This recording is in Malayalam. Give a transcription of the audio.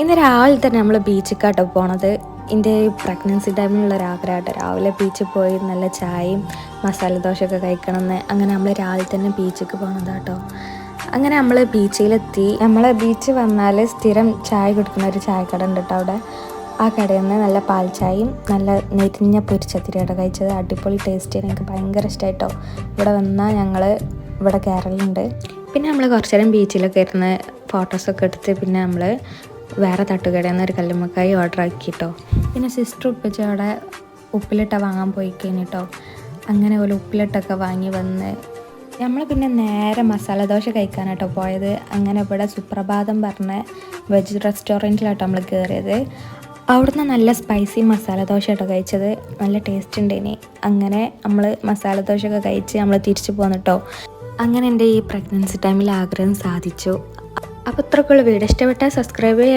ഇന്ന് രാവിലെ തന്നെ നമ്മൾ ബീച്ചിക്കാട്ടോ പോണത്. എൻ്റെ പ്രഗ്നൻസി ടൈമിലുള്ള ഒരാഗ്രഹമായിട്ട് രാവിലെ ബീച്ചിൽ പോയി നല്ല ചായയും മസാല ദോശയൊക്കെ കഴിക്കണമെന്ന്. അങ്ങനെ നമ്മൾ രാവിലെ തന്നെ ബീച്ചിലേക്ക് പോണതാട്ടോ. അങ്ങനെ നമ്മൾ ബീച്ചിലെത്തി. നമ്മൾ ബീച്ച് വന്നാൽ സ്ഥിരം ചായ കുടിക്കുന്ന ഒരു ചായക്കട ഉണ്ട് കേട്ടോ അവിടെ. ആ കടയിൽ നിന്ന് നല്ല പാൽ ചായയും നല്ല നെരിഞ്ഞ പൊരിച്ചത്തിരിയുടെ കഴിച്ചത്. അടിപൊളി ടേസ്റ്റ്. എനിക്ക് ഭയങ്കര ഇഷ്ടമായിട്ടോ. ഇവിടെ വന്നാൽ ഞങ്ങൾ ഇവിടെ കേരളമുണ്ട്. പിന്നെ നമ്മൾ കുറച്ച് നേരം ബീച്ചിലൊക്കെ ഇരുന്ന് ഫോട്ടോസൊക്കെ എടുത്ത് പിന്നെ നമ്മൾ വേറെ തട്ടുകടയിൽ നിന്ന് ഒരു കല്ലുമ്മക്കായി ഓർഡർ ആക്കിയിട്ടോ. പിന്നെ സിസ്റ്റർ ഉപ്പിച്ച് അവിടെ ഉപ്പിലിട്ട വാങ്ങാൻ പോയി കഴിഞ്ഞിട്ടോ. അങ്ങനെ പോലെ ഉപ്പിലിട്ടൊക്കെ വാങ്ങി വന്ന് നമ്മൾ പിന്നെ നേരെ മസാല ദോശ കഴിക്കാനായിട്ടോ പോയത്. അങ്ങനെ ഇവിടെ സുപ്രഭാതം പറഞ്ഞ വെജ് റെസ്റ്റോറൻറ്റിലാട്ടോ നമ്മൾ കയറിയത്. അവിടുന്ന് നല്ല സ്പൈസി മസാല ദോശ കേട്ടോ കഴിച്ചത്. നല്ല ടേസ്റ്റ് ഉണ്ടേനി. അങ്ങനെ നമ്മൾ മസാല ദോശയൊക്കെ കഴിച്ച് നമ്മൾ തിരിച്ചു പോന്നിട്ടോ. അങ്ങനെ എൻ്റെ ഈ പ്രഗ്നൻസി ടൈമിൽ ആഗ്രഹം സാധിച്ചു. അപ്പോൾ ഇത്രയ്ക്കുള്ള വീഡിയോ ഇഷ്ടപ്പെട്ടാൽ സബ്സ്ക്രൈബ് ചെയ്യുക.